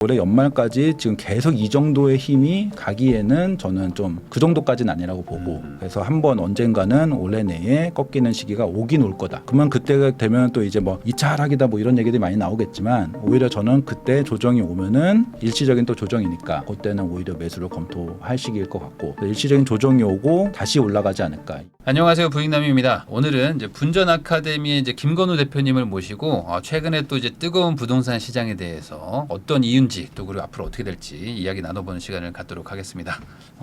올해 연말까지 지금 계속 이 정도의 힘이 가기에는 저는 좀 그 정도까지는 아니라고 보고 그래서 한번 언젠가는 올해 내에 꺾이는 시기가 오긴 올 거다. 그러면 그때가 되면 또 이제 뭐 2차 하락이다 뭐 이런 얘기들이 많이 나오겠지만 오히려 저는 그때 조정이 오면은 일시적인 또 조정이니까 그때는 오히려 매수를 검토할 시기일 것 같고 일시적인 조정이 오고 다시 올라가지 않을까. 안녕하세요, 부익남입니다. 오늘은 이제 분전 아카데미의 이제 김건우 대표님을 모시고 최근에 또 이제 뜨거운 부동산 시장에 대해서 어떤 이유인지 또 그리고 앞으로 어떻게 될지 이야기 나눠보는 시간을 갖도록 하겠습니다.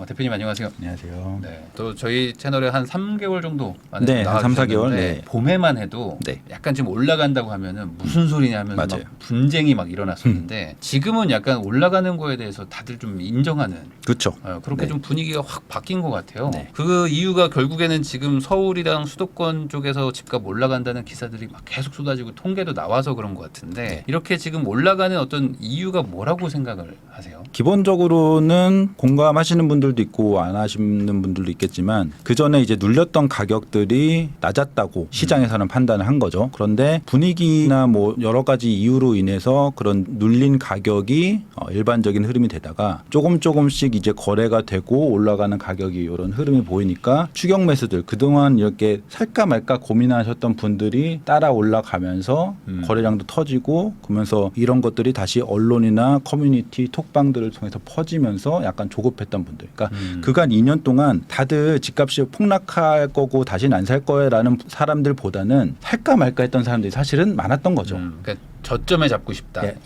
대표님 안녕하세요. 안녕하세요. 네, 또 저희 채널에 한 3개월 정도 만에 네, 한 3, 4개월. 네. 봄에만 해도 네. 약간 지금 올라간다고 하면은 무슨 소리냐 하면서 막 분쟁이 막 일어났었는데 지금은 약간 올라가는 거에 대해서 다들 좀 인정하는 그렇죠. 그렇게 네. 좀 분위기가 확 바뀐 것 같아요. 네. 그 이유가 결국에는 지금 서울이랑 수도권 쪽에서 집값 올라간다는 기사들이 막 계속 쏟아지고 통계도 나와서 그런 것 같은데 네. 이렇게 지금 올라가는 어떤 이유가 뭐라고 생각을 하세요? 기본적으로는 공감하시는 분들도 있고 안 하시는 분들도 있겠지만 그 전에 이제 눌렸던 가격들이 낮았다고 시장에서는 판단을 한 거죠. 그런데 분위기나 뭐 여러 가지 이유로 인해서 그런 눌린 가격이 일반적인 흐름이 되다가 조금씩 이제 거래가 되고 올라가는 가격이 이런 흐름이 보이니까 추격 매수들 그동안 이렇게 살까 말까 고민하셨던 분들이 따라 올라가면서 거래량도 터지고 그러면서 이런 것들이 다시 언론이나 커뮤니티 톡방들을 통해서 퍼지면서 약간 조급했던 분들. 그러니까 그간 2년 동안 다들 집값이 폭락할 거고 다시는 안 살 거라는 사람들보다는 살까 말까 했던 사람들이 사실은 많았던 거죠. 그러니까 저점에 잡고 싶다. 네.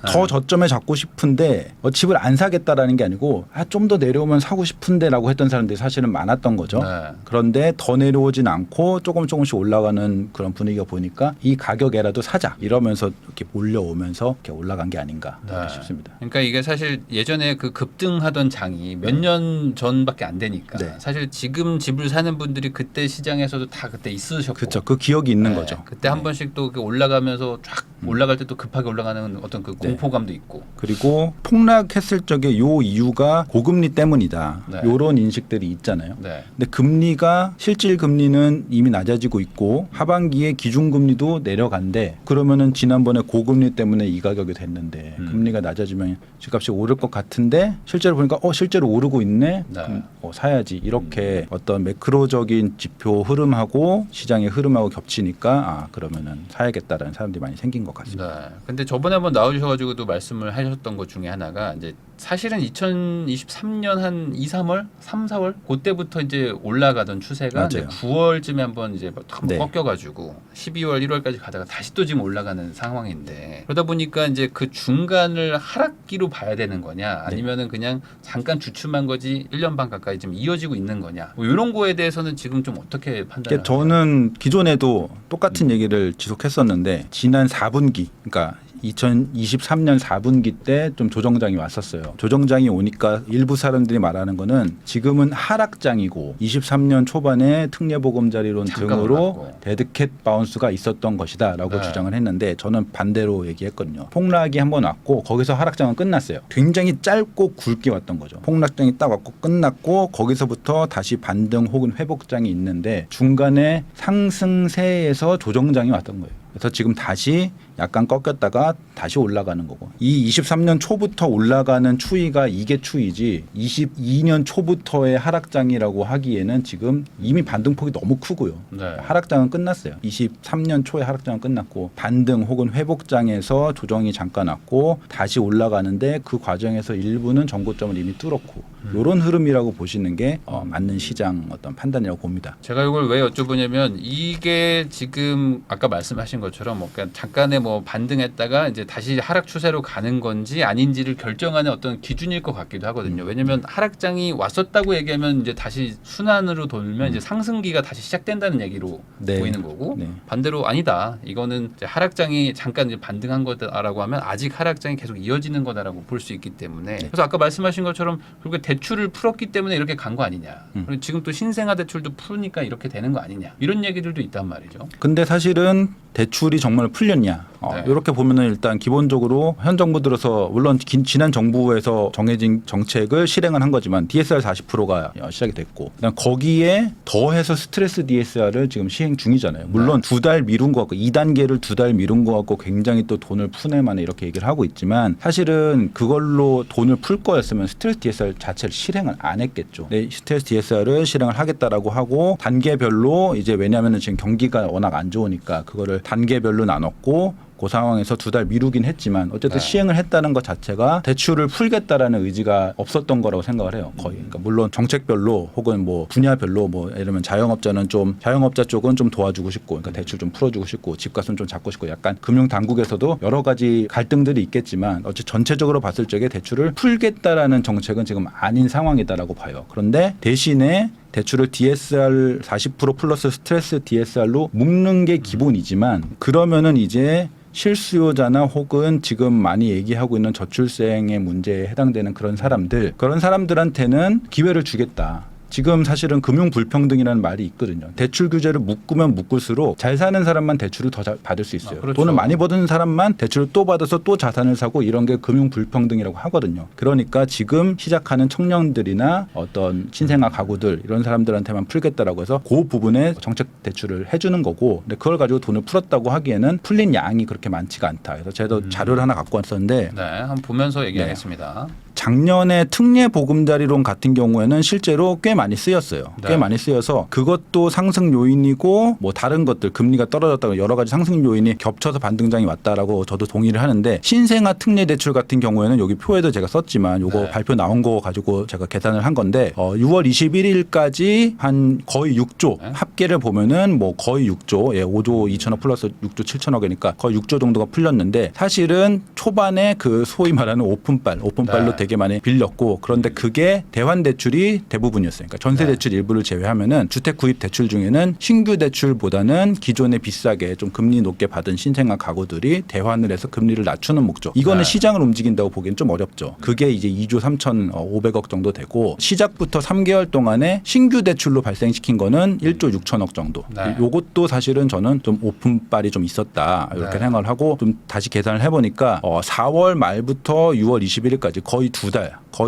더 저점에 잡고 싶은데 집을 안 사겠다라는 게 아니고 좀 더 내려오면 사고 싶은데라고 했던 사람들이 사실은 많았던 거죠. 네. 그런데 더 내려오진 않고 조금씩 올라가는 그런 분위기가 보니까 이 가격에라도 사자 이러면서 이렇게 몰려오면서 이렇게 올라간 게 아닌가 싶습니다. 그러니까 이게 사실 예전에 그 급등하던 장이 몇 년 전밖에 안 되니까 네. 사실 지금 집을 사는 분들이 그때 시장에서도 다 그때 있으셨고 그렇죠. 그 기억이 있는 네. 거죠. 그때 한 번씩 또 올라가면서 쫙 올라갈 때 또 급하게 올라가는 어떤 그 공포감도 있고. 그리고 폭락했을 적에 요 이유가 고금리 때문이다. 네. 요런 인식들이 있잖아요. 네. 근데 금리가 실질 금리는 이미 낮아지고 있고 하반기에 기준금리도 내려간대. 그러면은 지난번에 고금리 때문에 이 가격이 됐는데 금리가 낮아지면 집값이 오를 것 같은데 실제로 보니까 실제로 오르고 있네. 네. 그럼 사야지. 이렇게 어떤 매크로적인 지표 흐름하고 시장의 흐름하고 겹치니까 그러면은 사야겠다라는 사람들이 많이 생긴 것 같습니다. 네. 근데 저번에 한번 나오셔가지고도 말씀을 하셨던 것 중에 하나가 이제 사실은 2023년 한 2, 3월, 3, 4월 그때부터 이제 올라가던 추세가 이제 9월쯤에 한번 이제 한번 꺾여가지고 12월, 1월까지 가다가 다시 또 지금 올라가는 상황인데 그러다 보니까 이제 그 중간을 하락기로 봐야 되는 거냐 아니면은 그냥 잠깐 주춤한 거지 1년 반 가까이 지금 이어지고 있는 거냐 뭐 이런 거에 대해서는 지금 좀 어떻게 판단하세요? 저는 기존에도 똑같은 얘기를 지속했었는데 지난 4분기 그러니까 2023년 4분기 때 좀 조정장이 왔었어요. 조정장이 오니까 일부 사람들이 말하는 거는 지금은 하락장이고 23년 초반에 특례보금자리론 등으로 올랐고. 데드캣 바운스가 있었던 것이다 라고 주장을 했는데 저는 반대로 얘기했거든요. 폭락이 한번 왔고 거기서 하락장은 끝났어요. 굉장히 짧고 굵게 왔던 거죠. 폭락장이 딱 왔고 끝났고 거기서부터 다시 반등 혹은 회복장이 있는데 중간에 상승세에서 조정장이 왔던 거예요. 그래서 지금 다시 약간 꺾였다가 다시 올라가는 거고 이 23년 초부터 올라가는 추이가 이게 추이지 22년 초부터의 하락장이라고 하기에는 지금 이미 반등폭이 너무 크고요. 네. 하락장은 끝났어요. 23년 초에 하락장은 끝났고 반등 혹은 회복장에서 조정이 잠깐 왔고 다시 올라가는데 그 과정에서 일부는 전고점을 이미 뚫었고 이런 흐름이라고 보시는 게 맞는 시장 어떤 판단이라고 봅니다. 제가 이걸 왜 여쭤보냐면 이게 지금 아까 말씀하신 것처럼 뭐 그냥 잠깐의 뭐 반등했다가 이제 다시 하락 추세로 가는 건지 아닌지를 결정하는 어떤 기준일 것 같기도 하거든요. 왜냐하면 하락장이 왔었다고 얘기하면 이제 다시 순환으로 돌면 이제 상승기가 다시 시작된다는 얘기로 보이는 거고 반대로 아니다. 이거는 이제 하락장이 잠깐 이제 반등한 거다라고 하면 아직 하락장이 계속 이어지는 거다라고 볼 수 있기 때문에 그래서 아까 말씀하신 것처럼 결국에 대출을 풀었기 때문에 이렇게 간 거 아니냐. 그리고 지금 또 신생아 대출도 푸니까 이렇게 되는 거 아니냐. 이런 얘기들도 있단 말이죠. 근데 사실은 대출이 정말 풀렸냐? 네. 이렇게 보면은 일단 기본적으로 현 정부 들어서 물론 지난 정부에서 정해진 정책을 실행을 한 거지만 DSR 40%가 시작이 됐고 그다음 거기에 더해서 스트레스 DSR을 지금 시행 중이잖아요. 물론 2달 미룬 것 같고 2단계를 2달 미룬 것 같고 굉장히 또 돈을 푸네 마네 이렇게 얘기를 하고 있지만 사실은 그걸로 돈을 풀 거였으면 스트레스 DSR 자체를 실행을 안 했겠죠. 네, 스트레스 DSR을 실행을 하겠다라고 하고 단계별로 이제 왜냐하면 지금 경기가 워낙 안 좋으니까 그거를 단계별로 나눴고 그 상황에서 2달 미루긴 했지만 어쨌든 시행을 했다는 것 자체가 대출을 풀겠다라는 의지가 없었던 거라고 생각을 해요. 거의. 그러니까 물론 정책별로 혹은 뭐 분야별로 뭐 예를 들면 자영업자 쪽은 좀 도와주고 싶고 그러니까 대출 좀 풀어주고 싶고 집값은 좀 잡고 싶고 약간 금융 당국에서도 여러 가지 갈등들이 있겠지만 어쨌든 전체적으로 봤을 적에 대출을 풀겠다라는 정책은 지금 아닌 상황이다라고 봐요. 그런데 대신에 대출을 DSR 40% 플러스 스트레스 DSR로 묶는 게 기본이지만 그러면은 이제 실수요자나 혹은 지금 많이 얘기하고 있는 저출생의 문제에 해당되는 그런 사람들한테는 기회를 주겠다. 지금 사실은 금융 불평등이라는 말이 있거든요. 대출 규제를 묶으면 묶을수록 잘 사는 사람만 대출을 더 받을 수 있어요. 그렇죠. 돈을 많이 버는 사람만 대출을 또 받아서 또 자산을 사고 이런 게 금융 불평등이라고 하거든요. 그러니까 지금 시작하는 청년들이나 어떤 신생아 가구들 이런 사람들한테만 풀겠다라고 해서 그 부분에 정책 대출을 해주는 거고 근데 그걸 가지고 돈을 풀었다고 하기에는 풀린 양이 그렇게 많지가 않다. 그래서 제가 자료를 하나 갖고 왔었는데 네, 한번 보면서 얘기하겠습니다. 작년에 특례 보금자리론 같은 경우에는 실제로 꽤 많이 쓰였어요. 꽤 네. 많이 쓰여서 그것도 상승 요인이고 뭐 다른 것들 금리가 떨어졌다고 여러 가지 상승 요인이 겹쳐서 반등장이 왔다라고 저도 동의를 하는데 신생아 특례 대출 같은 경우에는 여기 표에도 제가 썼지만 요거 발표 나온 거 가지고 제가 계산을 한 건데 6월 21일까지 한 거의 6조 합계를 보면은 뭐 거의 6조 5조 2천억 플러스 6조 7천억이니까 거의 6조 정도가 풀렸는데 사실은 초반에 그 소위 말하는 오픈발로 되게 많이 빌렸고 그런데 그게 대환 대출이 대부분이었어요. 그러니까 전세 대출 일부를 제외하면은 주택 구입 대출 중에는 신규 대출보다는 기존에 비싸게 좀 금리 높게 받은 신생아 가구들이 대환을 해서 금리를 낮추는 목적. 이거는 시장을 움직인다고 보기엔 좀 어렵죠. 그게 이제 2조 3,500억 정도 되고 시작부터 3개월 동안에 신규 대출로 발생시킨 거는 1조 6천억 정도. 요것도 사실은 저는 좀 오픈발이 좀 있었다 이렇게 생각을 하고 좀 다시 계산을 해보니까 4월 말부터 6월 21일까지 거의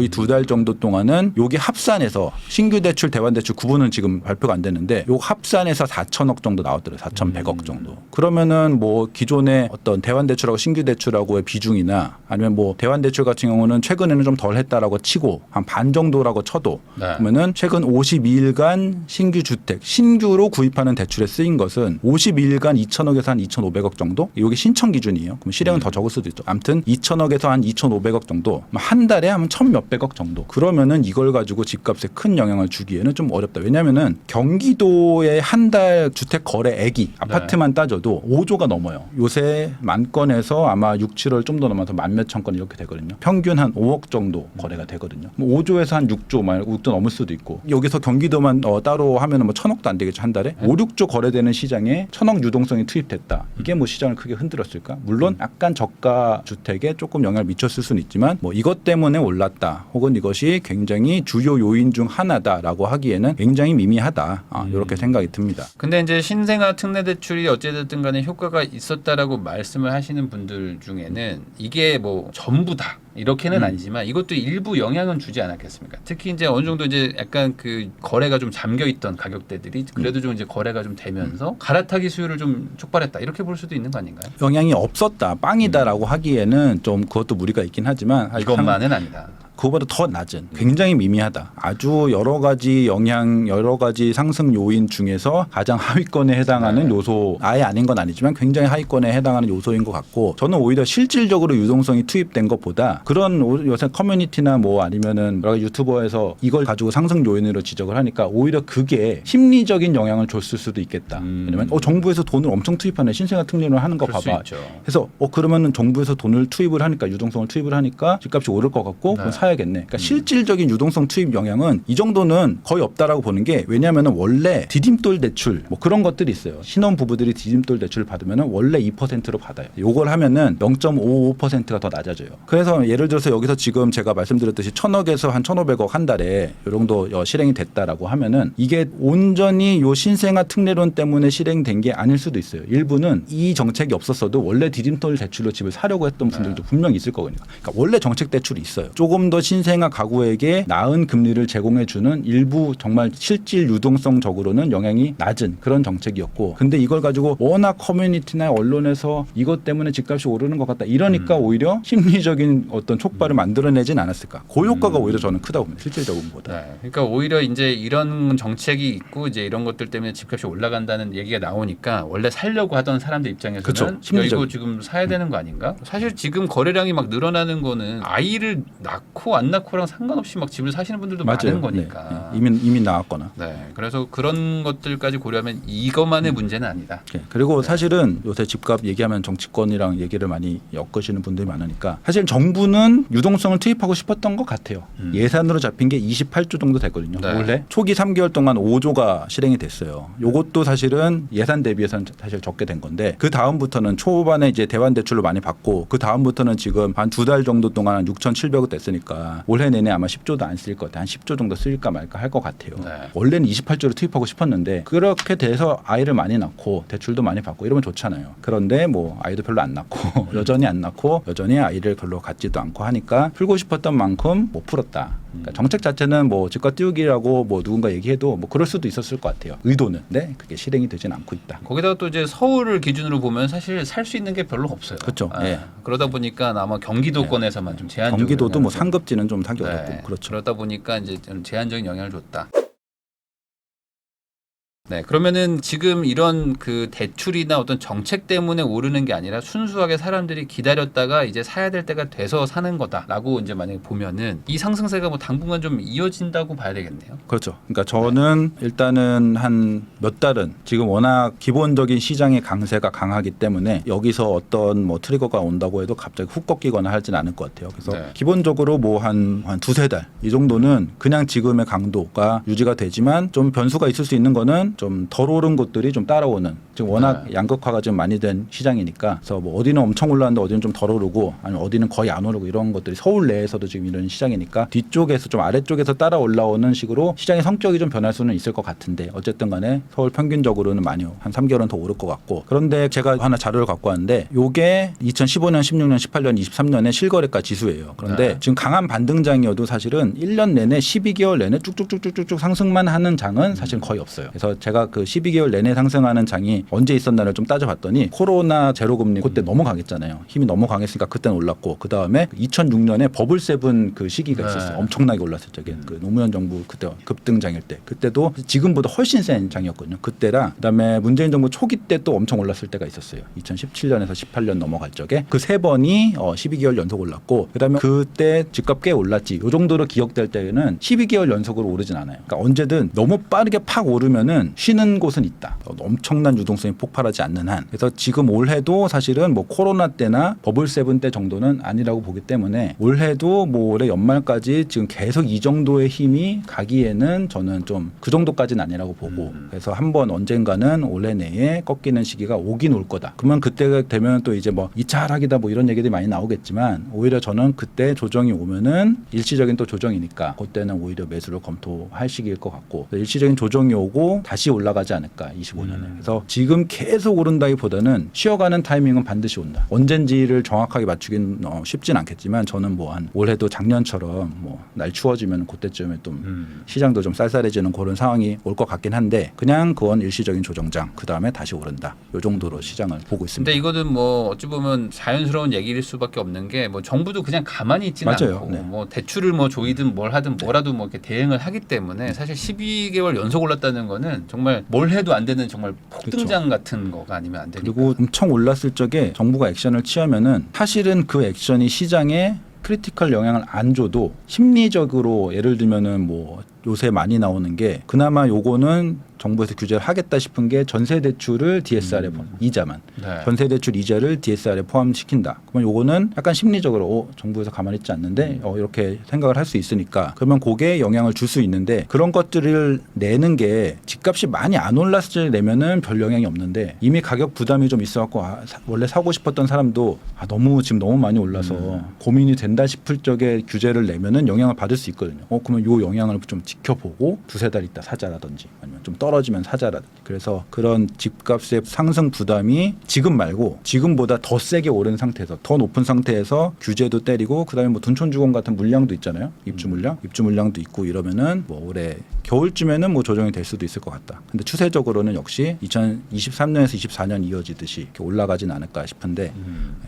두 달 정도 동안은 여기 합산해서 신규 대출, 대환 대출 구분은 지금 발표가 안 됐는데 요 합산해서 4천억 정도 나왔더라고요. 4,100억 정도. 그러면은 뭐 기존의 어떤 대환 대출하고 신규 대출하고의 비중이나 아니면 뭐 대환 대출 같은 경우는 최근에는 좀 덜 했다라고 치고 한 반 정도라고 쳐도 그러면은 최근 52일간 신규 주택, 신규로 구입하는 대출에 쓰인 것은 52일간 2천억에서 한 2,500억 정도? 이게 신청 기준이에요. 그럼 실행은 더 적을 수도 있죠. 아무튼 2천억에서 한 2,500억 정도. 한 달에 하면 1,몇백억 정도. 그러면은 이걸 가지고 집값에 큰 영향을 주기에는 좀 어렵다. 왜냐면은 경기도의 한 달 주택 거래액이 아파트만 따져도 5조가 넘어요. 요새 만 건에서 아마 6, 7월 좀 더 넘어서 만 몇천 건 이렇게 되거든요. 평균 한 5억 정도 거래가 되거든요. 뭐 5조에서 한 6조, 6조 넘을 수도 있고. 여기서 경기도만 따로 하면은 뭐 1,000억도 안 되겠죠. 한 달에. 5, 6조 거래되는 시장에 1,000억 유동성이 투입됐다. 이게 뭐 시장을 크게 흔들었을까? 물론 약간 저가 주택에 조금 영향을 미쳤을 수는 있지만 뭐 이것 때문에 올랐다. 혹은 이것이 굉장히 주요 요인 중 하나다라고 하기에는 굉장히 미미하다. 이렇게 생각이 듭니다. 근데 이제 신생아 특례 대출이 어찌됐든 간에 효과가 있었다라고 말씀을 하시는 분들 중에는 이게 뭐 전부다. 이렇게는 아니지만 이것도 일부 영향은 주지 않았겠습니까? 특히 이제 어느 정도 이제 약간 그 거래가 좀 잠겨 있던 가격대들이 그래도 좀 이제 거래가 좀 되면서 갈아타기 수요를 좀 촉발했다. 이렇게 볼 수도 있는 거 아닌가요? 영향이 없었다. 빵이다라고 하기에는 좀 그것도 무리가 있긴 하지만 이것만은 아니다. 그거보다 더 낮은 굉장히 미미하다. 아주 여러 가지 영향, 여러 가지 상승 요인 중에서 가장 하위권에 해당하는 요소, 아예 아닌 건 아니지만 굉장히 하위권에 해당하는 요소인 것 같고 저는 오히려 실질적으로 유동성이 투입된 것보다 그런 요새 커뮤니티나 뭐 아니면은 여러 유튜버에서 이걸 가지고 상승 요인으로 지적을 하니까 오히려 그게 심리적인 영향을 줬을 수도 있겠다. 왜냐면 정부에서 돈을 엄청 투입하네. 신생아 특례를 하는 거 봐봐. 그래서 그러면은 정부에서 돈을 투입을 하니까 유동성을 투입을 하니까 집값이 오를 것 같고 사야겠네. 그러니까 실질적인 유동성 투입 영향은 이 정도는 거의 없다라고 보는 게 왜냐하면 원래 디딤돌 대출 뭐 그런 것들이 있어요. 신혼 부부들이 디딤돌 대출을 받으면 원래 2%로 받아요. 요걸 하면은 0.55%가 더 낮아져요. 그래서 예를 들어서 여기서 지금 제가 말씀드렸듯이 1,000억에서 한 1,500억 한 달에 이 정도 실행이 됐다라고 하면은 이게 온전히 요 신생아 특례론 때문에 실행된 게 아닐 수도 있어요. 일부는 이 정책이 없었어도 원래 디딤돌 대출로 집을 사려고 했던 분들도 분명히 있을 거거든요. 그러니까 원래 정책 대출이 있어요. 조금 더 신생아 가구에게 나은 금리를 제공해 주는 일부 정말 실질 유동성적으로는 영향이 낮은 그런 정책이었고, 근데 이걸 가지고 워낙 커뮤니티나 언론에서 이것 때문에 집값이 오르는 것 같다 이러니까 오히려 심리적인 어떤 촉발을 만들어내진 않았을까. 그 효과가 오히려 저는 크다고 봅니다. 실질적인 것보다. 네. 그러니까 오히려 이제 이런 정책이 있고 이제 이런 것들 때문에 집값이 올라간다는 얘기가 나오니까 원래 살려고 하던 사람들 입장에서는 그쵸. 야, 심리적. 이거 지금 사야 되는 거 아닌가? 사실 지금 거래량이 막 늘어나는 거는 아이를 낳고 안 낳고랑 상관없이 막 집을 사시는 분들도 많은 거니까. 네. 이미 나왔거나. 네. 그래서 그런 것들까지 고려하면 이것만의 문제는 아니다. 네. 그리고 사실은 요새 집값 얘기하면 정치권이랑 얘기를 많이 엮으시는 분들이 많으니까 사실 정부는 유동성을 투입하고 싶었던 것 같아요. 예산으로 잡힌 게 28조 정도 됐거든요. 네. 원래 초기 3개월 동안 5조가 실행이 됐어요. 요것도 사실은 예산 대비해서는 사실 적게 된 건데 그 다음부터는 초반에 이제 대환 대출로 많이 받고 그 다음부터는 지금 한 2달 정도 동안 한 6,700억 됐으니까 올해 내내 아마 10조도 안 쓸 것 같아요. 한 10조 정도 쓸까 말까 할 것 같아요. 네. 원래는 28조를 투입하고 싶었는데 그렇게 돼서 아이를 많이 낳고 대출도 많이 받고 이러면 좋잖아요. 그런데 뭐 아이도 별로 안 낳고 여전히 안 낳고 여전히 아이를 별로 갖지도 않고 하니까 풀고 싶었던 만큼 못 풀었다. 그러니까 정책 자체는 뭐 집값 띄우기라고 뭐 누군가 얘기해도 뭐 그럴 수도 있었을 것 같아요. 의도는. 네, 그게 실행이 되진 않고 있다. 거기다가 또 이제 서울을 기준으로 보면 사실 살 수 있는 게 별로 없어요. 그렇죠. 예. 그러다 보니까 아마 경기도권에서만 좀 제한적으로 경기도도 뭐 영향을 좀- 상급지는 좀 사기 네. 어렵고 그렇죠. 그러다 보니까 이제 좀 제한적인 영향을 줬다. 네, 그러면은 지금 이런 그 대출이나 어떤 정책 때문에 오르는 게 아니라 순수하게 사람들이 기다렸다가 이제 사야 될 때가 돼서 사는 거다라고 이제 만약에 보면은 이 상승세가 뭐 당분간 좀 이어진다고 봐야 되겠네요. 그렇죠. 그러니까 저는 일단은 한 몇 달은 지금 워낙 기본적인 시장의 강세가 강하기 때문에 여기서 어떤 뭐 트리거가 온다고 해도 갑자기 훅 꺾이거나 하진 않을 것 같아요. 그래서 네. 기본적으로 뭐 한 두세 달 이 정도는 그냥 지금의 강도가 유지가 되지만 좀 변수가 있을 수 있는 거는 좀 덜 오른 것들이 좀 따라오는, 지금 워낙 양극화가 좀 많이 된 시장이니까 그래서 뭐 어디는 엄청 올랐는데 어디는 좀 덜 오르고 아니면 어디는 거의 안 오르고 이런 것들이 서울 내에서도 지금 이런 시장이니까 뒤쪽에서 좀 아래쪽에서 따라 올라오는 식으로 시장의 성격이 좀 변할 수는 있을 것 같은데 어쨌든 간에 서울 평균적으로는 많이 한 3개월은 더 오를 것 같고, 그런데 제가 하나 자료를 갖고 왔는데 요게 2015년, 16년, 18년, 23년의 실거래가 지수예요. 그런데 네. 지금 강한 반등장이어도 사실은 1년 내내 12개월 내내 쭉쭉쭉쭉쭉 상승만 하는 장은 사실 거의 없어요. 그래서 제가 그 12개월 내내 상승하는 장이 언제 있었나를 좀 따져봤더니 코로나 제로금리 그때 너무 강했잖아요. 힘이 너무 강했으니까 그때는 올랐고 그 다음에 2006년에 버블7 그 시기가 있었어요. 엄청나게 올랐을 적에 그 노무현 정부 그때 급등장일 때 그때도 지금보다 훨씬 센 장이었거든요. 그때랑 그다음에 문재인 정부 초기 때 또 엄청 올랐을 때가 있었어요. 2017년에서 18년 넘어갈 적에 그 세 번이 12개월 연속 올랐고 그다음에 그때 집값 꽤 올랐지. 요 정도로 기억될 때는 12개월 연속으로 오르진 않아요. 그러니까 언제든 너무 빠르게 팍 오르면은 쉬는 곳은 있다. 엄청난 유동성이 폭발하지 않는 한. 그래서 지금 올해도 사실은 뭐 코로나 때나 버블7 때 정도는 아니라고 보기 때문에 올해도 뭐 올해 연말까지 지금 계속 이 정도의 힘이 가기에는 저는 좀 그 정도까지는 아니라고 보고 그래서 한번 언젠가는 올해 내에 꺾이는 시기가 오긴 올 거다. 그러면 그때 되면 또 이제 뭐 2차 하락이다 뭐 이런 얘기들이 많이 나오겠지만 오히려 저는 그때 조정이 오면은 일시적인 또 조정이니까 그때는 오히려 매수를 검토할 시기일 것 같고 일시적인 조정이 오고 다시 올라가지 않을까 25년에. 그래서 지금 계속 오른다기보다는 쉬어가는 타이밍은 반드시 온다. 언젠지를 정확하게 맞추긴 쉽진 않겠지만 저는 뭐 한 올해도 작년처럼 뭐 날 추워지면 그때쯤에 좀 시장도 좀 쌀쌀해지는 그런 상황이 올 것 같긴 한데 그냥 그건 일시적인 조정장 그 다음에 다시 오른다. 이 정도로 시장을 보고 있습니다. 근데 이거는 뭐 어찌 보면 자연스러운 얘기일 수밖에 없는 게 뭐 정부도 그냥 가만히 있지는 맞아요. 않고 네. 뭐 대출을 뭐 조이든 뭘 하든 뭐라도 뭐 이렇게 대응을 하기 때문에 사실 12개월 연속 올랐다는 거는 정말 뭘 해도 안 되는 정말 폭등장 같은 거가 아니면 안 되니까. 그리고 엄청 올랐을 적에 정부가 액션을 취하면은 사실은 그 액션이 시장에 크리티컬 영향을 안 줘도 심리적으로 예를 들면은 뭐 요새 많이 나오는 게 그나마 요거는 정부에서 규제를 하겠다 싶은 게 전세 대출을 DSR에 이자만 네. 전세 대출 이자를 DSR에 포함시킨다. 그러면 요거는 약간 심리적으로 정부에서 가만히 있지 않는데 이렇게 생각을 할 수 있으니까 그러면 그게 영향을 줄 수 있는데 그런 것들을 내는 게 집값이 많이 안 올랐을 때 내면은 별 영향이 없는데 이미 가격 부담이 좀 있어갖고 원래 사고 싶었던 사람도 지금 너무 많이 올라서 고민이 된다 싶을 적에 규제를 내면은 영향을 받을 수 있거든요. 그러면 요 영향을 좀 지켜보고 두세 달 있다 사자라든지 아니면 좀 떨어지면 사자라든지 그래서 그런 집값의 상승 부담이 지금 말고 지금보다 더 세게 오른 상태에서 더 높은 상태에서 규제도 때리고 그다음에 뭐 둔촌주공 같은 물량도 있잖아요. 입주 물량도 있고 이러면은 뭐 올해 겨울쯤에는 뭐 조정이 될 수도 있을 것 같다. 근데 추세적으로는 역시 2023년에서 24년 이어지듯이 이렇게 올라가진 않을까 싶은데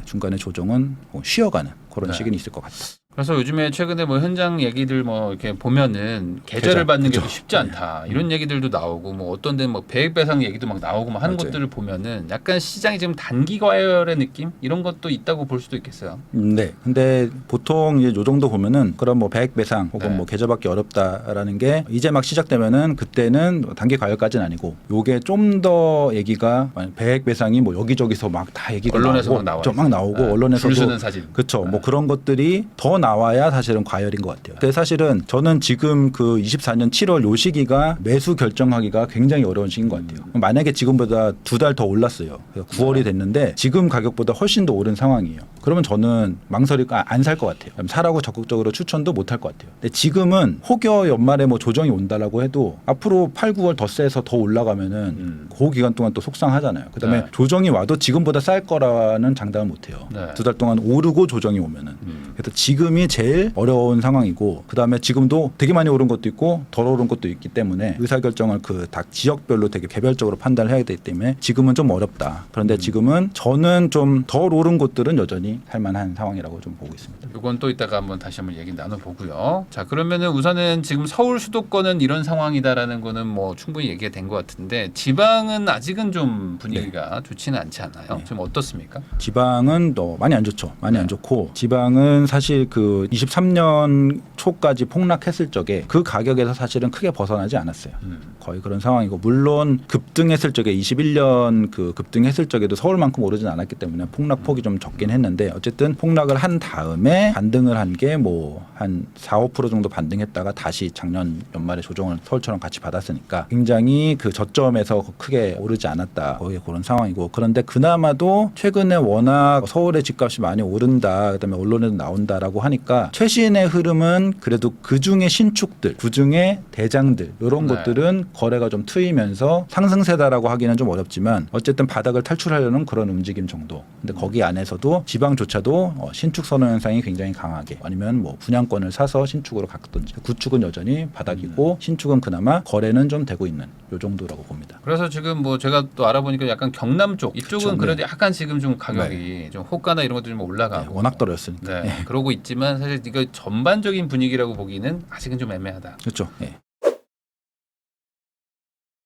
중간에 조정은 뭐 쉬어가는 그런 네. 시기는 있을 것 같다. 그래서 요즘에 최근에 뭐 현장 얘기들 뭐 이렇게 보면은 계좌를 받는 게 그죠. 쉽지 않다 이런 얘기들도 나오고 뭐 어떤 데는 뭐 배액 배상 얘기도 막 나오고 막 하는 맞아요. 것들을 보면은 약간 시장이 지금 단기 과열의 느낌 이런 것도 있다고 볼 수도 있겠어요. 네. 근데 보통 이제 요 정도 보면은 그런 뭐 배액 배상 혹은 네. 뭐 계좌받기 어렵다라는 게 이제 막 시작되면은 그때는 단기 과열까지는 아니고 요게 좀 더 얘기가 배액 배상이 뭐 여기저기서 막 다 얘기가 언론에서 나오고 막 나와요. 막 나오고 네. 언론에서도 줄 서는 사진. 그렇죠. 뭐 그런 것들이 더 나와야 사실은 과열인 것 같아요. 근데 사실은 저는 지금 그 24년 7월 요 시기가 매수 결정하기가 굉장히 어려운 시기인 것 같아요. 만약에 지금보다 2달 더 올랐어요. 9월이 됐는데 지금 가격보다 훨씬 더 오른 상황이에요. 그러면 저는 망설이고 안 살 것 같아요. 사라고 적극적으로 추천도 못 할 것 같아요. 근데 지금은 혹여 연말에 뭐 조정이 온다라고 해도 앞으로 8, 9월 더 세서 더 올라가면은 그 기간 동안 또 속상하잖아요. 그다음에 네. 조정이 와도 지금보다 쌀 거라는 장담을 못 해요. 네. 2달 동안 오르고 조정이 오면은. 그래서 지금이 제일 어려운 상황이고 그다음에 지금도 되게 많이 오른 것도 있고 덜 오른 것도 있기 때문에 의사결정을 그 각 지역별로 되게 개별적으로 판단을 해야 되기 때문에 지금은 좀 어렵다. 그런데 지금은 저는 좀 덜 오른 곳들은 여전히 살만한 상황이라고 좀 보고 있습니다. 이건 또 이따가 다시 한번 얘기 나눠보고요. 자, 그러면은 우선은 지금 서울 수도권은 이런 상황이다라는 거는 뭐 충분히 얘기가 된 것 같은데 지방은 아직은 좀 분위기가 좋지는 않지 않아요? 지금 어떻습니까? 지방은 또 많이 안 좋죠. 많이 안 좋고 지방은 사실 그 23년 초까지 폭락했을 적에 그 가격에서 사실은 크게 벗어나지 않았어요. 거의 그런 상황이고 물론 급등했을 적에 21년 그 급등했을 적에도 서울만큼 오르진 않았기 때문에 폭락폭이 좀 적긴 했는데 어쨌든 폭락을 한 다음에 반등을 한 게 뭐 한 4, 5% 정도 반등했다가 다시 작년 연말에 조정을 서울처럼 같이 받았으니까 굉장히 그 저점에서 크게 오르지 않았다. 거의 그런 상황이고 그런데 그나마도 최근에 워낙 서울의 집값이 많이 오른다. 그다음에 언론에도 나온다라고 하니까 최신의 흐름은 그래도 그중에 신축들, 그중에 대장들 이런 네. 것들은 거래가 좀 트이면서 상승세다라고 하기는 좀 어렵지만 어쨌든 바닥을 탈출하려는 그런 움직임 정도. 근데 거기 안에서도 지방조차도 신축 선호 현상이 굉장히 강하게 아니면 뭐 분양권을 사서 신축으로 갔든지 구축은 여전히 바닥이고 신축은 그나마 거래는 좀 되고 있는 요 정도라고 봅니다. 그래서 지금 뭐 제가 또 알아보니까 약간 경남 쪽 이쪽은 그쵸, 그래도 약간 지금 좀 가격이 좀 호가나 이런 것들이 좀 올라가고 워낙 떨어졌으니까. 네, 그러고 있지만 사실 이거 전반적인 분위기라고 보기는 아직은 좀 애매하다. 그렇죠. 예.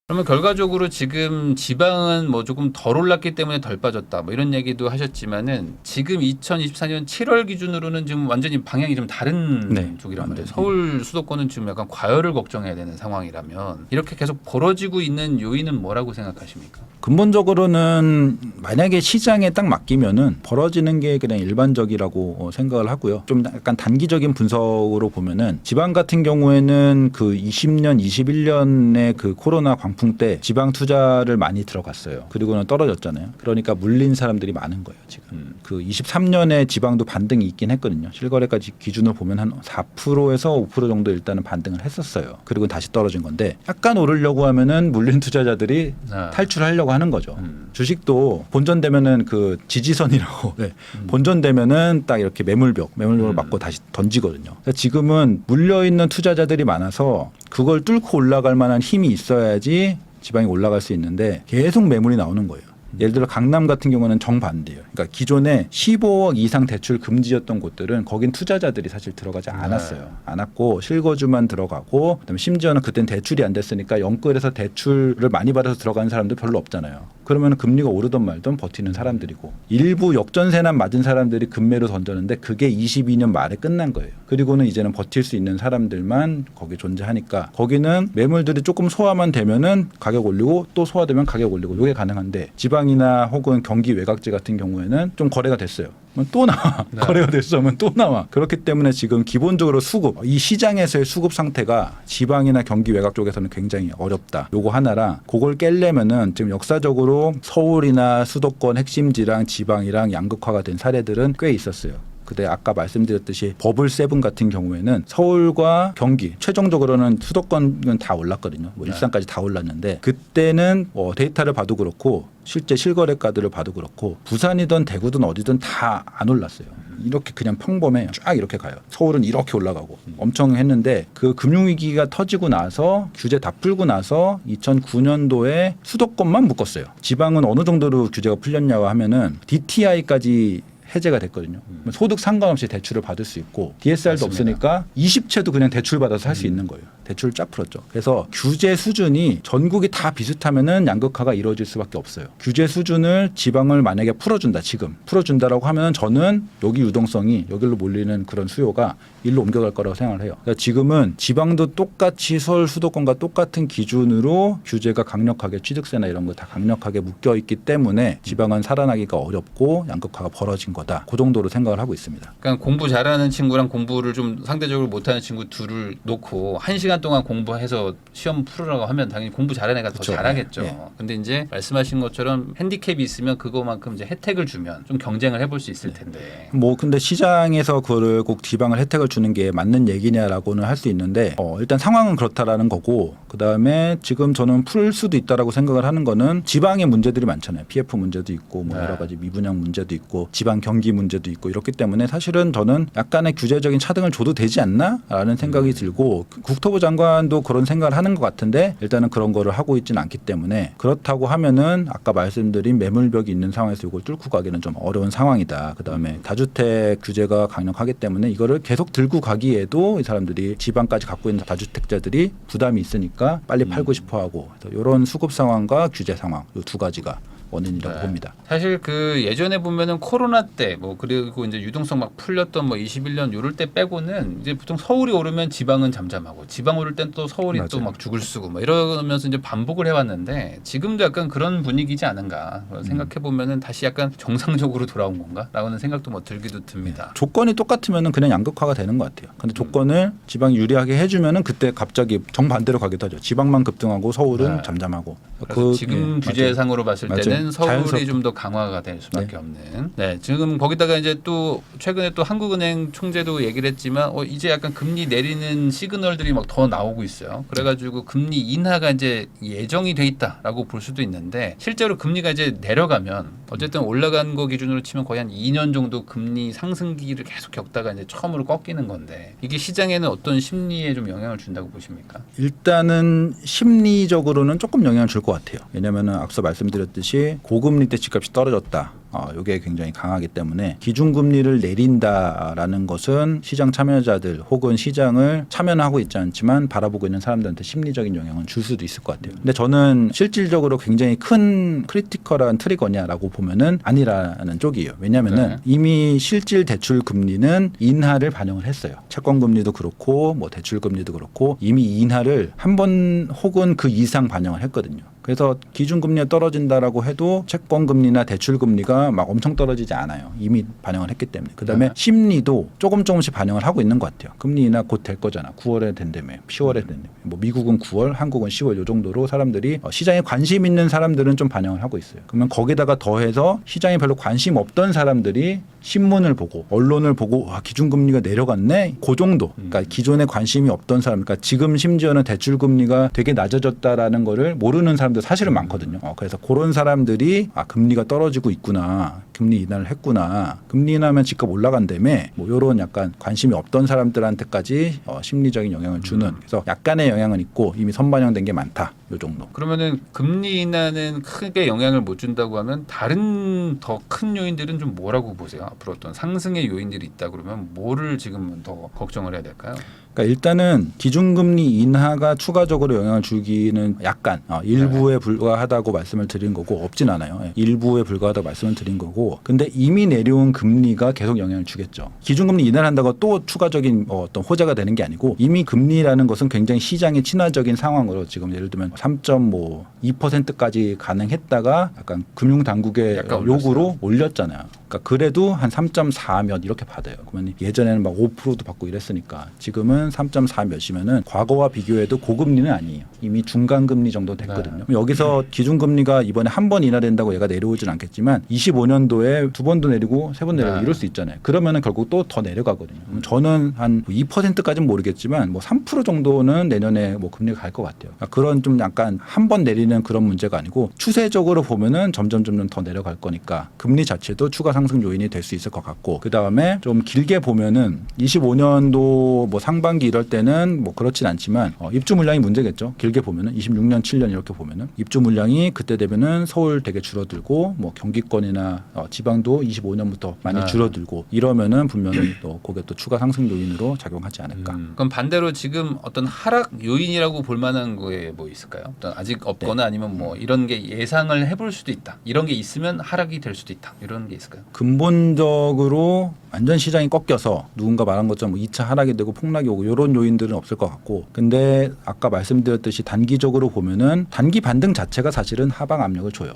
그러면 결과적으로 지금 지방은 뭐 조금 덜 올랐기 때문에 덜 빠졌다 뭐 이런 얘기도 하셨지만은 지금 2024년 7월 기준으로는 지금 완전히 방향이 좀 다른 네, 쪽이란 말이에요. 완전히. 서울 수도권은 지금 약간 과열을 걱정해야 되는 상황이라면 이렇게 계속 벌어지고 있는 요인은 뭐라고 생각하십니까? 근본적으로는 만약에 시장에 딱 맡기면은 벌어지는 게 그냥 일반적이라고 생각을 하고요. 좀 약간 단기적인 분석으로 보면은 지방 같은 경우에는 그 20년, 21년에 그 코로나 광풍 때 지방 투자를 많이 들어갔어요. 그리고는 떨어졌잖아요. 그러니까 물린 사람들이 많은 거예요, 지금. 그 23년에 지방도 반등이 있긴 했거든요. 실거래까지 기준으로 보면 한 4%에서 5% 정도 일단은 반등을 했었어요. 그리고 다시 떨어진 건데 약간 오르려고 하면은 물린 투자자들이 탈출하려고 하는 거죠. 주식도 본전되면은 그 지지선이라고 네. 본전되면은 딱 이렇게 매물벽을 맞고 다시 던지거든요. 그러니까 지금은 물려 있는 투자자들이 많아서 그걸 뚫고 올라갈 만한 힘이 있어야지 지방이 올라갈 수 있는데 계속 매물이 나오는 거예요. 예를 들어 강남 같은 경우는 정반대예요. 그러니까 기존에 15억 이상 대출 금지였던 곳들은 거긴 투자자들이 사실 들어가지 않았어요. 않았고 실거주만 들어가고 그다음에 심지어는 그땐 대출이 안 됐으니까 영끌에서 대출을 많이 받아서 들어가는 사람들 별로 없잖아요. 그러면 금리가 오르던 말던 버티는 사람들이고 일부 역전세난 맞은 사람들이 급매로 던졌는데 그게 22년 말에 끝난 거예요. 그리고는 이제는 버틸 수 있는 사람들만 거기 존재하니까 거기는 매물들이 조금 소화만 되면은 가격 올리고 또 소화되면 가격 올리고 이게 가능한데 지방이나 혹은 경기 외곽지 같은 경우에는 좀 거래가 됐어요. 그럼 또 나와. 네. 거래가 됐으면 또 나와. 그렇기 때문에 지금 기본적으로 수급, 이 시장에서의 수급 상태가 지방이나 경기 외곽 쪽에서는 굉장히 어렵다. 요거 하나랑 그걸 깰려면은 지금 역사적으로 서울이나 수도권 핵심지랑 지방이랑 양극화가 된 사례들은 꽤 있었어요. 근데 아까 말씀드렸듯이 버블 세븐 같은 경우에는 서울과 경기 최종적으로는 수도권은 다 올랐거든요. 뭐 일산까지 다 올랐는데 그때는 데이터를 봐도 그렇고 실제 실거래가들을 봐도 그렇고 부산이든 대구든 어디든 다 안 올랐어요. 이렇게 그냥 평범해요. 쫙 이렇게 가요. 서울은 이렇게 올라가고 엄청 했는데 그 금융위기가 터지고 나서 규제 다 풀고 나서 2009년도에 수도권만 묶었어요. 지방은 어느 정도로 규제가 풀렸냐고 하면은 DTI까지 해제가 됐거든요. 소득 상관없이 대출을 받을 수 있고 DSR도 맞습니다. 없으니까 20채도 그냥 대출 받아서 할 수 있는 거예요. 대출을 쫙 풀었죠. 그래서 규제 수준이 전국이 다 비슷하면은 양극화가 이루어질 수밖에 없어요. 규제 수준을 지방을 만약에 풀어준다, 지금 풀어준다라고 하면 저는 여기 유동성이 여기로 몰리는 그런 수요가 일로 옮겨갈 거라고 생각을 해요. 그러니까 지금은 지방도 똑같이 서울 수도권과 똑같은 기준으로 규제가 강력하게 취득세나 이런 거 다 강력하게 묶여 있기 때문에 지방은 살아나기가 어렵고 양극화가 벌어진 거다. 그 정도로 생각을 하고 있습니다. 그러니까 공부 잘하는 친구랑 공부를 좀 상대적으로 못하는 친구 둘을 놓고 1시간 동안 공부해서 시험 풀으라고 하면 당연히 공부 잘하는 애가 더 그렇죠. 잘하겠죠. 네. 근데 이제 말씀하신 것처럼 핸디캡이 있으면 그거만큼 이제 혜택을 주면 좀 경쟁을 해볼 수 있을 텐데. 뭐 근데 시장에서 그거를 꼭 지방을 혜택을 주는 게 맞는 얘기냐라고는 할 수 있는데 일단 상황은 그렇다라는 거고 그다음에 지금 저는 풀 수도 있다라고 생각을 하는 거는 지방의 문제들이 많잖아요. PF 문제도 있고 뭐 네. 여러 가지 미분양 문제도 있고 지방 경기 문제도 있고 이렇기 때문에 사실은 저는 약간의 규제적인 차등을 줘도 되지 않나라는 생각이 들고 국토부 장관도 그런 생각을 하는 것 같은데 일단은 그런 거를 하고 있지는 않기 때문에 그렇다고 하면은 아까 말씀드린 매물벽이 있는 상황에서 이걸 뚫고 가기는 좀 어려운 상황이다. 그다음에 다주택 규제가 강력하기 때문에 이거를 계속 들고 가기에도 이 사람들이 지방까지 갖고 있는 다주택자들이 부담이 있으니까 빨리 팔고 싶어하고 이런 수급 상황과 규제 상황 이 두 가지가 원인이라고 네. 봅니다. 사실 그 예전에 보면은 코로나 때 뭐 그리고 이제 유동성 막 풀렸던 뭐 21년 요럴 때 빼고는 이제 보통 서울이 오르면 지방은 잠잠하고 지방 오를 땐 또 서울이 또 맞아요. 막 죽을 쓰고 뭐 이러면서 이제 반복을 해왔는데 지금도 약간 그런 분위기지 않은가 생각해 보면은 다시 약간 정상적으로 돌아온 건가라고는 생각도 뭐 들기도 듭니다. 조건이 똑같으면은 그냥 양극화가 되는 것 같아요. 근데 조건을 지방이 유리하게 해주면은 그때 갑자기 정반대로 가기도 하죠. 지방만 급등하고 서울은 네. 잠잠하고. 그래서 지금 예, 규제상으로 봤을 맞아요. 때는 서울이 자연스럽게. 좀 더 강화가 될 수밖에 없는. 네, 지금 거기다가 이제 또 최근에 또 한국은행 총재도 얘기를 했지만 이제 약간 금리 내리는 시그널들이 막 더 나오고 있어요. 그래가지고 금리 인하가 이제 예정이 돼 있다라고 볼 수도 있는데 실제로 금리가 이제 내려가면 어쨌든 올라간 거 기준으로 치면 거의 한 2년 정도 금리 상승기를 계속 겪다가 이제 처음으로 꺾이는 건데 이게 시장에는 어떤 심리에 좀 영향을 준다고 보십니까? 일단은 심리적으로는 조금 영향을 줄 것 같아요. 왜냐하면 앞서 말씀드렸듯이 고금리 때 집값이 떨어졌다. 이게 굉장히 강하기 때문에 기준금리를 내린다라는 것은 시장 참여자들 혹은 시장을 참여하고 있지 않지만 바라보고 있는 사람들한테 심리적인 영향을 줄 수도 있을 것 같아요. 근데 저는 실질적으로 굉장히 큰 크리티컬한 트리거냐라고 보면은 아니라는 쪽이에요. 왜냐하면은 네. 이미 실질 대출 금리는 인하를 반영을 했어요. 채권 금리도 그렇고 뭐 대출 금리도 그렇고 이미 인하를 한 번 혹은 그 이상 반영을 했거든요. 그래서 기준금리가 떨어진다라고 해도 채권금리나 대출금리가 막 엄청 떨어지지 않아요. 이미 반영을 했기 때문에. 그다음에 심리도 조금씩 반영을 하고 있는 것 같아요. 금리 인하 곧 될 거잖아. 9월에 된다며. 10월에 된다며. 뭐 미국은 9월, 한국은 10월 이 정도로 사람들이 시장에 관심 있는 사람들은 좀 반영을 하고 있어요. 그러면 거기다가 더해서 시장에 별로 관심 없던 사람들이 신문을 보고 언론을 보고 기준금리가 내려갔네. 그 정도. 그러니까 기존에 관심이 없던 사람, 그러니까 지금 심지어는 대출금리가 되게 낮아졌다라는 거를 모르는 사람들 사실은 많거든요. 그래서 그런 사람들이 금리가 떨어지고 있구나. 금리 인하를 했구나. 금리 인하면 집값 올라간다며 뭐 이런 약간 관심이 없던 사람들한테까지 심리적인 영향을 주는 그래서 약간의 영향은 있고 이미 선반영된 게 많다. 요 정도. 그러면은 금리 인하는 크게 영향을 못 준다고 하면 다른 더 큰 요인들은 좀 뭐라고 보세요? 앞으로 어떤 상승의 요인들이 있다 그러면 뭐를 지금 더 걱정을 해야 될까요? 그러니까 일단은 기준금리 인하가 추가적으로 영향을 주기는 약간 일부에 불과하다고 말씀을 드린 거고 없진 않아요. 예. 일부에 불과하다고 말씀을 드린 거고 근데 이미 내려온 금리가 계속 영향을 주겠죠. 기준금리 인하를 한다고 또 추가적인 어떤 호재가 되는 게 아니고 이미 금리라는 것은 굉장히 시장에 친화적인 상황으로 지금 예를 들면 3.2%까지 가능했다가 약간 금융당국의 약간 요구로 올렸잖아요. 그러니까 그래도 한 3.4몇 이렇게 받아요. 그러면 예전에는 막 5%도 받고 이랬으니까 지금은 3.4 몇이면은 과거와 비교해도 고금리는 아니에요. 이미 중간금리 정도 됐거든요. 네. 여기서 기준금리가 이번에 한 번 인하된다고 얘가 내려오진 않겠지만 25년도에 두 번도 내리고 세 번 내리고 네. 이럴 수 있잖아요. 그러면은 결국 또 더 내려가거든요. 저는 한 2%까지는 모르겠지만 뭐 3% 정도는 내년에 뭐 금리가 갈 것 같아요. 그러니까 그런 좀 약간 한 번 내리는 그런 문제가 아니고 추세적으로 보면은 점점 더 내려갈 거니까 금리 자체도 추가 상승 요인이 될 수 있을 것 같고 그 다음에 좀 길게 보면은 25년도 뭐 상반기 이럴 때는 뭐 그렇진 않지만 입주 물량이 문제겠죠. 길게 보면은 26년, 7년 이렇게 보면은 입주 물량이 그때 되면은 서울 되게 줄어들고 뭐 경기권이나 지방도 25년부터 많이 네. 줄어들고 이러면은 분명히 또 그게 또 추가 상승 요인으로 작용하지 않을까. 그럼 반대로 지금 어떤 하락 요인이라고 볼 만한 거에 뭐 있을까요? 어떤 아직 없거나 아니면 뭐 이런 게 예상을 해볼 수도 있다. 이런 게 있으면 하락이 될 수도 있다. 이런 게 있을까요? 근본적으로 완전 시장이 꺾여서 누군가 말한 것처럼 뭐 2차 하락이 되고 폭락이 오고 이런 요인들은 없을 것 같고 근데 아까 말씀드렸듯이 단기적으로 보면은 단기 반등 자체가 사실은 하방 압력을 줘요.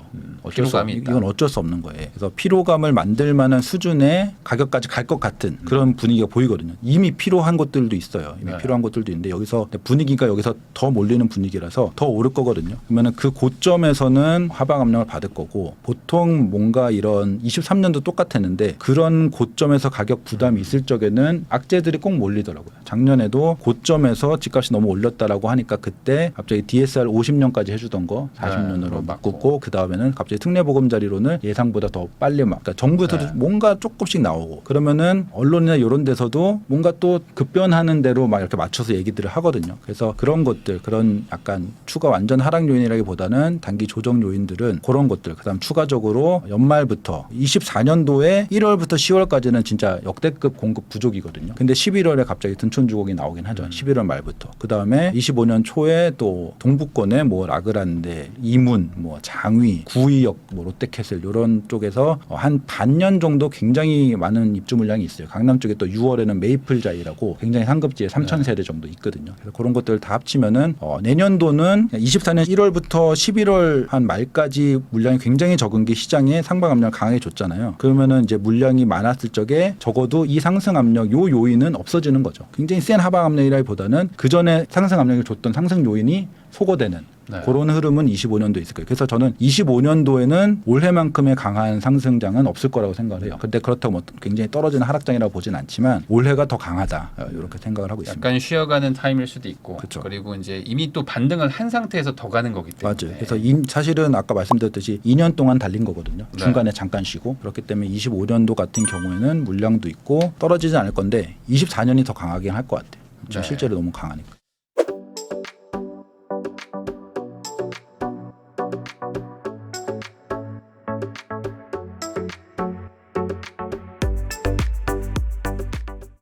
피로감이 있다. 이건 어쩔 수 없는 거예요. 그래서 피로감을 만들 만한 수준의 가격까지 갈 것 같은 그런 분위기가 보이거든요. 이미 필요한 것들도 있어요. 이미 네. 필요한 것들도 있는데 여기서 분위기가 여기서 더 몰리는 분위기라서 더 오를 거거든요. 그러면 그 고점에서는 하방 압력을 받을 거고 보통 뭔가 이런 23년도 똑같았는데 그런 고점에서 가격 부담이 있을 적에는 악재들이 꼭 몰리더라고요. 작년에도 고점에서 집값이 너무 올렸다라고 하니까 그때 갑자기 DSR 50년까지 해주던 거 40년으로 바꾸고 그 다음에는 갑자기 특례보금자리론을 예상보다 더 빨리 그러니까 정부에서도 뭔가 조금씩 나오고 그러면은 언론이나 이런 데서도 뭔가 또 급변하는 대로 막 이렇게 맞춰서 얘기들을 하거든요. 그래서 그런 것들 그런 약간 추가 완전 하락 요인이라기보다는 단기 조정 요인들은 그런 것들 그다음 추가적으로 연말부터 24년도에 1월부터 10월까지는 진짜 역대급 공급 부족이거든요. 근데 11월에 갑자기 둔촌주공이 나오긴 하죠. 11월 말부터. 그다음에 25년 초에 또 동부권에 뭐 라그란데, 이문, 뭐 장위, 구의역, 뭐 롯데캐슬 이런 쪽에서 한 반년 정도 굉장히 많은 입주 물량이 있어요. 강남 쪽에 또 6월에는 메이플자이라고 굉장히 상급지에 3,000세대 정도 있거든요. 그래서 그런 것들 다 합치면은 내년도는 24년 1월부터 11월 한 말까지 물량이 굉장히 적은 게 시장에 상방 압력을 강하게 줬잖아요. 그러면은 이제 물량이 많았을 적에 적어도 이 상승 압력 요 요인은 없어지는 거죠. 굉장히 센 하방 압력이라기보다는 그 전에 상승 압력을 줬던 상승 요인이 소거되는 그런 흐름은 25년도에 있을 거예요. 그래서 저는 25년도에는 올해만큼의 강한 상승장은 없을 거라고 생각을 해요. 근데 그렇다고 뭐 굉장히 떨어지는 하락장이라고 보진 않지만 올해가 더 강하다 이렇게 생각을 하고 있습니다. 약간 쉬어가는 타임일 수도 있고 그쵸. 그리고 이제 이미 또 반등을 한 상태에서 더 가는 거기 때문에 맞아요. 그래서 사실은 아까 말씀드렸듯이 2년 동안 달린 거거든요. 중간에 잠깐 쉬고 그렇기 때문에 25년도 같은 경우에는 물량도 있고 떨어지지 않을 건데 24년이 더 강하긴 할 것 같아요. 지금 실제로 너무 강하니까.